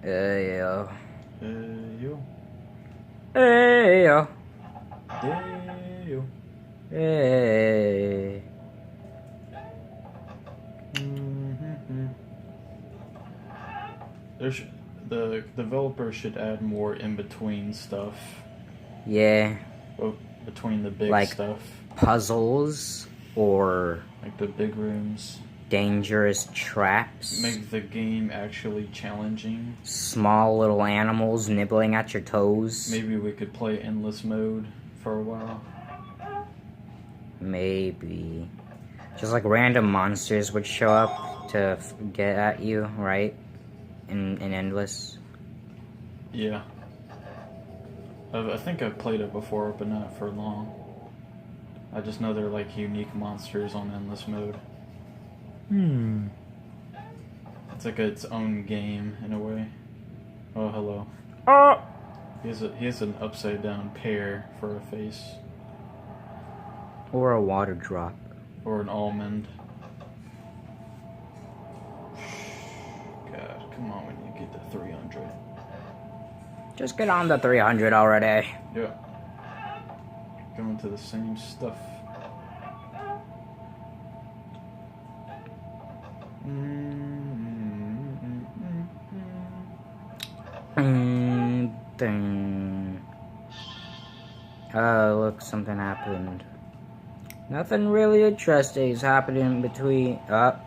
Yo. Yo. Yo. Yo. Hey. The developer should add more in between stuff. Yeah. Between the big like stuff. Puzzles or like the big rooms. Dangerous traps. Make the game actually challenging. Small little animals nibbling at your toes. Maybe we could play endless mode for a while. Maybe. Just like random monsters would show up to get at you, right? In endless. Yeah. I think I've played it before, but not for long. I just know they're like unique monsters on endless mode. It's like its own game in a way. Oh, hello. Oh! He has an upside down pear for a face. Or a water drop. Or an almond. God, come on when you get to 300. Just get on the 300 already. Yeah. Going to the same stuff. Ding. Oh, look, something happened. Nothing really interesting is happening in between. That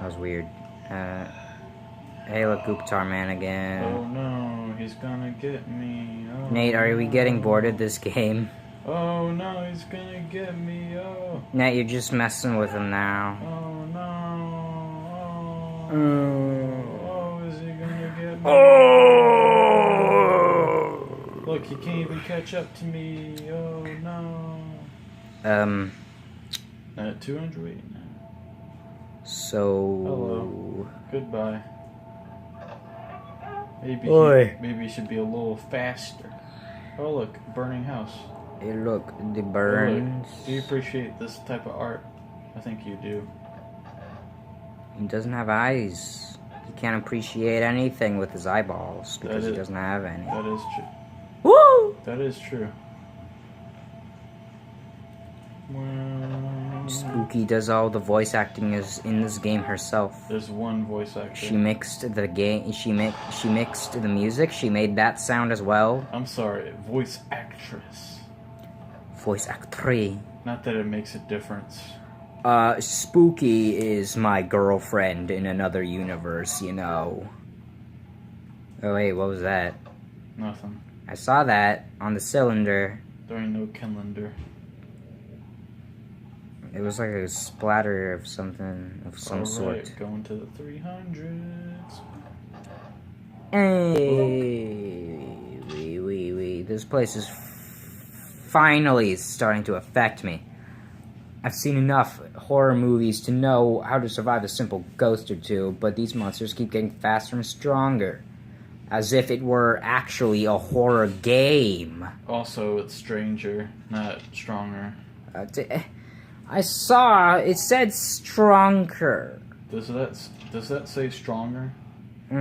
was weird. Hey, look, Gooptar Man again. Oh no, he's gonna get me. Oh, Nate, are we getting bored of this game? Oh no, he's gonna get me. Oh. Nate, you're just messing with him now. Oh no. Oh. Oh, is he gonna get me? Oh! Look, he can't even catch up to me. Oh no. At 208 now. So. Hello. Goodbye. Maybe he should be a little faster. Oh look, burning house. Hey, look, the burns. Oh, look. Do you appreciate this type of art? I think you do. He doesn't have eyes. He can't appreciate anything with his eyeballs because he doesn't have any. That is true. Woo! That is true. Spooky does all the voice acting in this game herself. There's one voice actor. She mixed the game. She mixed the music. She made that sound as well. I'm sorry, voice actress. Voice actress. Not that it makes a difference. Spooky is my girlfriend in another universe, you know. Oh wait, what was that? Nothing. I saw that on the cylinder. There ain't no calendar. It was like a splatter of something, of some sort. Going to the 300s. Hey, this place is finally starting to affect me. I've seen enough horror movies to know how to survive a simple ghost or two, but these monsters keep getting faster and stronger. As if it were actually a horror game. Also, it's stranger, not stronger. I saw it said stronger. Does that say stronger? It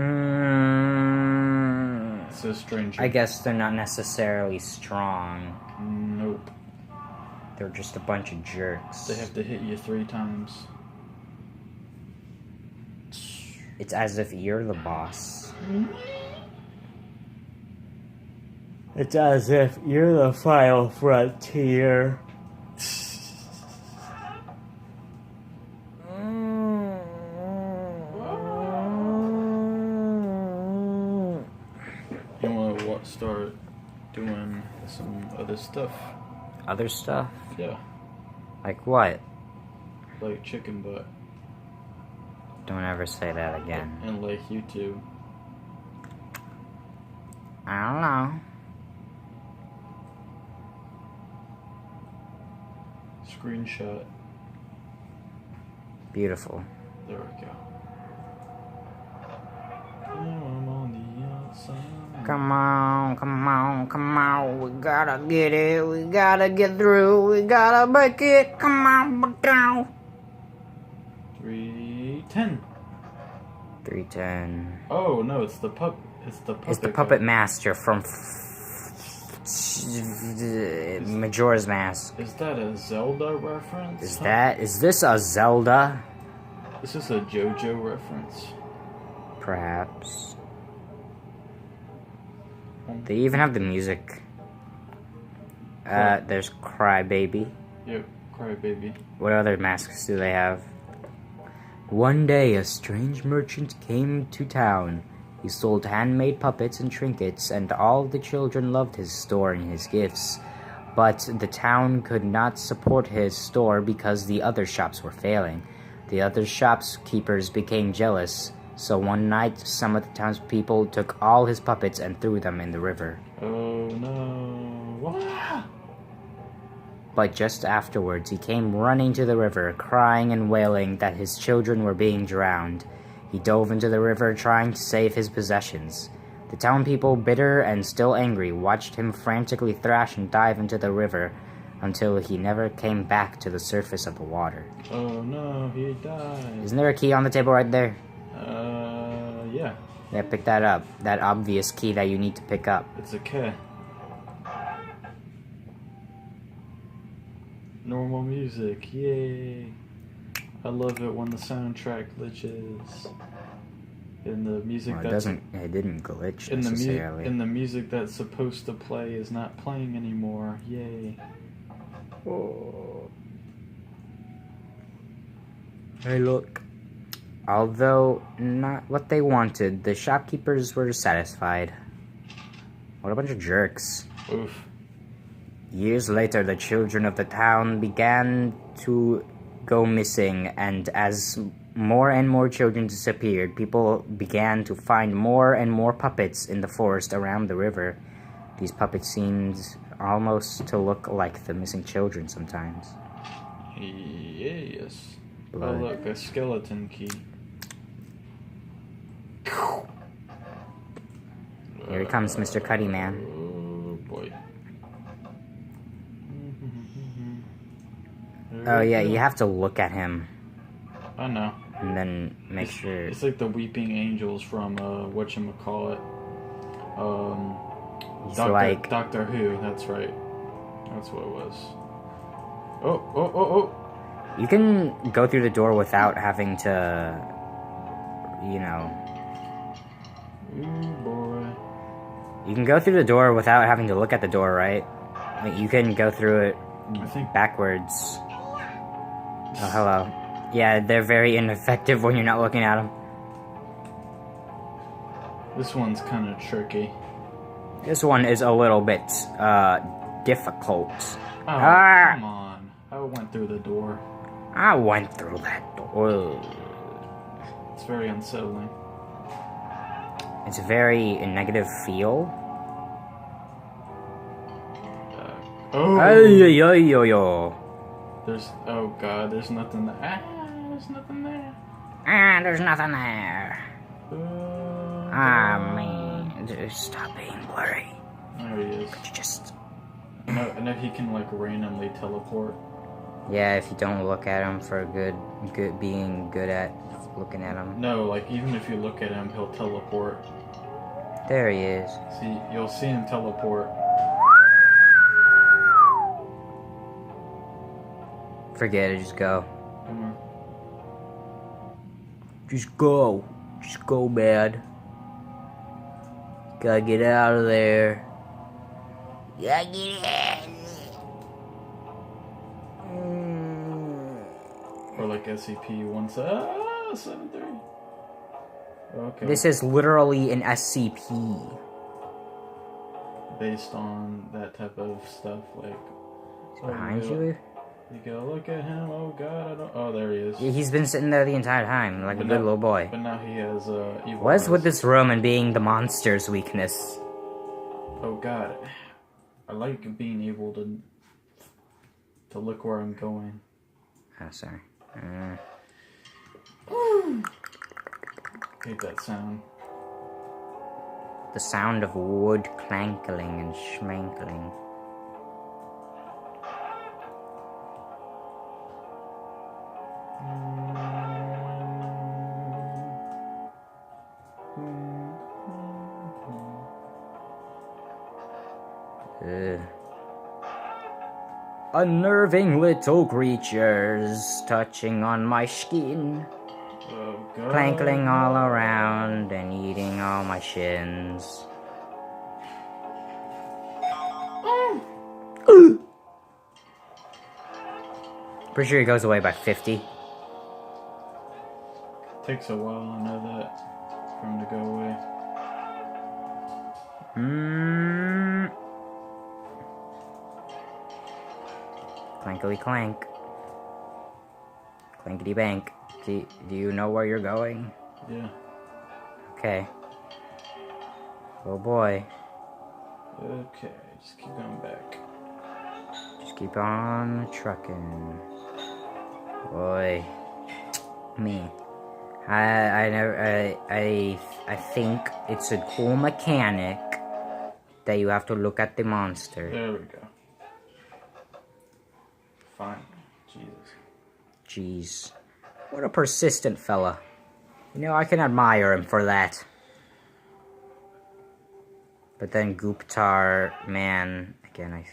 says stranger. I guess they're not necessarily strong. Nope. They're just a bunch of jerks. They have to hit you 3 times. It's as if you're the boss. It's as if you're the final frontier. You want to start doing some other stuff? Other stuff? Yeah. Like what? Like chicken butt. Don't ever say that again. And like YouTube. I don't know. Screenshot. Beautiful. There we go. I'm on the outside. Come on, come on, come on. We gotta get it. We gotta get through. We gotta make it. Come on, down. 310. 310. Oh no, it's the puppet. It's the puppet master from Majora's Mask. Is that a Zelda reference? Is this a Zelda? Is this a JoJo reference? Perhaps. They even have the music. There's Crybaby. Yep, Crybaby. What other masks do they have? One day, a strange merchant came to town. He sold handmade puppets and trinkets, and all the children loved his store and his gifts. But the town could not support his store because the other shops were failing. The other shopkeepers became jealous, so one night some of the townspeople took all his puppets and threw them in the river. Oh no. What? But just afterwards, he came running to the river, crying and wailing that his children were being drowned. He dove into the river, trying to save his possessions. The town people, bitter and still angry, watched him frantically thrash and dive into the river until he never came back to the surface of the water. Oh no, he died. Isn't there a key on the table right there? Yeah. Yeah, pick that up. That obvious key that you need to pick up. It's a K. Normal music, yay. I love it when the soundtrack glitches. And the music Well, it didn't glitch necessarily. And the music that's supposed to play is not playing anymore. Yay. Oh. Hey, look. Although not what they wanted, the shopkeepers were satisfied. What a bunch of jerks. Oof. Years later, the children of the town began to go missing, and as more and more children disappeared, people began to find more and more puppets in the forest around the river. These puppets seemed almost to look like the missing children sometimes. Yes. Blood. Oh look, a skeleton key. Here he comes, Mr. Cuddy Man. Oh boy. Oh yeah, you have to look at him. I know. And then make sure. It's like the Weeping Angels from whatchamacallit. Doctor Who, that's right. That's what it was. Oh. You can go through the door without having to, you know. Ooh boy. You can go through the door without having to look at the door, right? Like, you can go through it I think backwards. Oh, hello. Yeah, they're very ineffective when you're not looking at them. this one's kind of tricky. This one is a little bit, difficult. Oh, come on. I went through the door. I went through that door. It's very unsettling. It's a very negative feel. Oh! There's, oh god, there's nothing there. There's nothing there. There's nothing there. Man, just stop being blurry. There he is. Could you just... And if he can, like, randomly teleport. Yeah, if you don't look at him for being good at looking at him. No, like, even if you look at him, he'll teleport. There he is. See, you'll see him teleport. Forget it, just go. Come on. Just go. Just go, man. Gotta get out of there. Gotta get out of there. Or like SCP-173. Okay. This is literally an SCP. Based on that type of stuff, like... Behind you? You gotta look at him, oh god, I don't... Oh, there he is. He's been sitting there the entire time, like a good little boy. But now he has, evil What's eyes. with this room and being the monster's weakness? Oh god. I like being able to look where I'm going. Oh, sorry. Hate that sound. The sound of wood clankling and schmankling. Unnerving little creatures touching on my skin. Oh, God. Clankling all around and eating all my shins. Pretty sure he goes away by 50. Takes a while, I know that, for him to go away. Clankety clank. Clankety bank. Do you know where you're going? Yeah. Okay. Oh boy. Okay, just keep going back. Just keep on trucking. Boy. Me. I think it's a cool mechanic that you have to look at the monster. There we go. Fine. Jesus. Jeez. What a persistent fella. You know, I can admire him for that. But then Guptar man, again,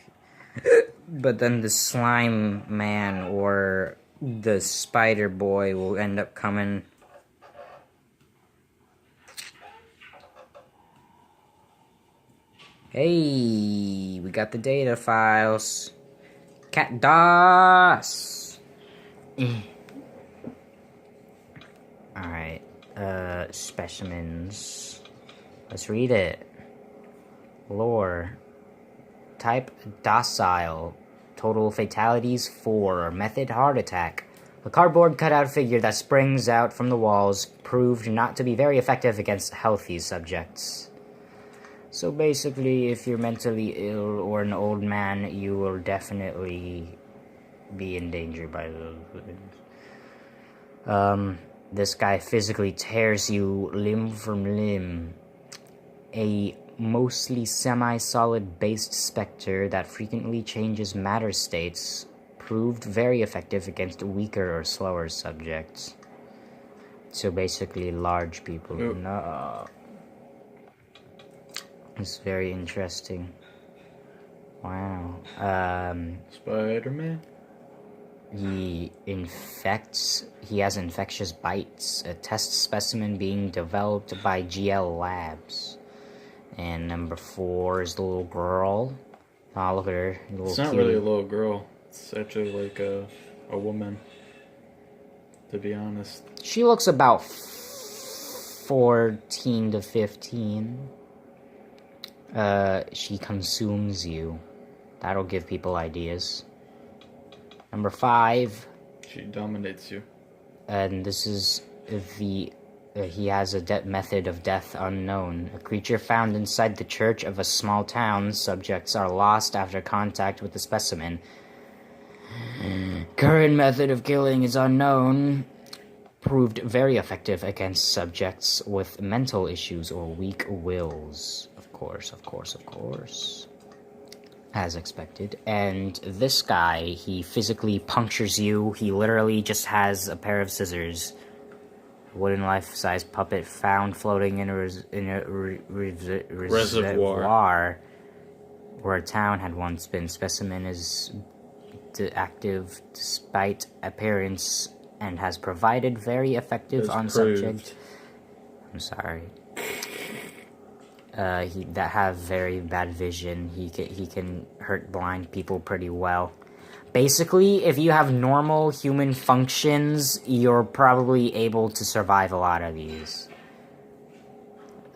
but then the slime man or the spider boy will end up coming. Hey, we got the data files. Cat DOS. Alright, specimens. Let's read it. Lore. Type docile. Total fatalities 4. Method heart attack. The cardboard cutout figure that springs out from the walls proved not to be very effective against healthy subjects. So basically, if you're mentally ill or an old man, you will definitely be in danger by those things. This guy physically tears you limb from limb. A mostly semi-solid based specter that frequently changes matter states proved very effective against weaker or slower subjects. So basically large people. Yep. No. It's very interesting. Wow. Spider-Man? He has infectious bites. A test specimen being developed by GL Labs. And number 4 is the little girl. Oh, look at her. It's not really a little girl. It's actually like a woman, to be honest. She looks about 14 to 15. She consumes you. That'll give people ideas. Number 5. She dominates you. And this is the... he has a method of death unknown. A creature found inside the church of a small town. Subjects are lost after contact with the specimen. Current method of killing is unknown. Proved very effective against subjects with mental issues or weak wills. Of course. As expected. And this guy, he physically punctures you. He literally just has a pair of scissors. Wooden life-size puppet found floating in a reservoir where a town had once been. Specimen is active despite appearance and has provided very effective on subject. I'm sorry. That have very bad vision. He can hurt blind people pretty well. Basically, if you have normal human functions, you're probably able to survive a lot of these.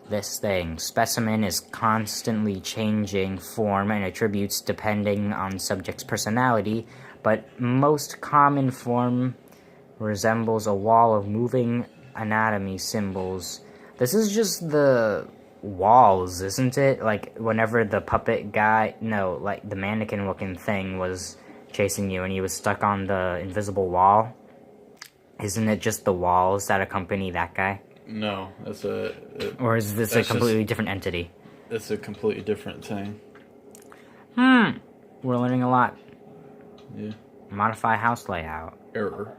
This thing, specimen, is constantly changing form and attributes depending on subject's personality, but most common form resembles a wall of moving anatomy symbols. This is just the walls, isn't it? Like, whenever the puppet guy, no, like the mannequin-looking thing was chasing you and he was stuck on the invisible wall. Isn't it just the walls that accompany that guy? No, that's or is this a completely different entity? It's a completely different thing. We're learning a lot. Yeah. Modify house layout. Error.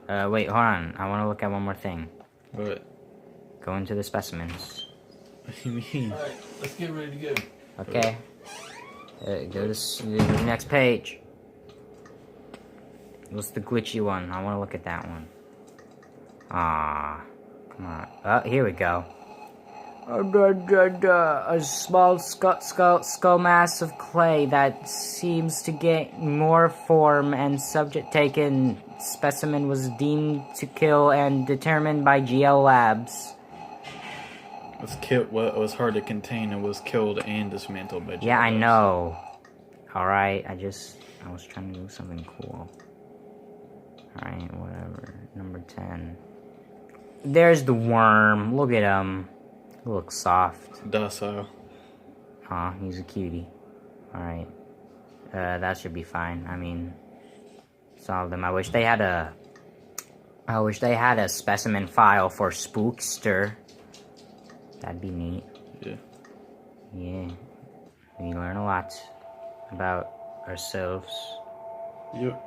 Wait, hold on. I want to look at one more thing. What? go into the specimens. What do you mean? Alright, let's get ready to go. Okay. Go to the next page. What's the glitchy one? I want to look at that one. Ah, come on. Oh, here we go. A small skull mass of clay that seems to get more form and subject taken. Specimen was deemed to kill and determined by GL Labs. It was hard to contain and was killed and dismantled by GL Yeah, I Labs. know. Alright, I was trying to do something cool. Alright, whatever. Number 10. There's the worm. Look at him. He looks soft. Docile. Aw, he's a cutie. Alright. That should be fine. I mean, solve them. I wish they had a specimen file for Spookster. That'd be neat. Yeah. Yeah. We learn a lot about ourselves. Yep.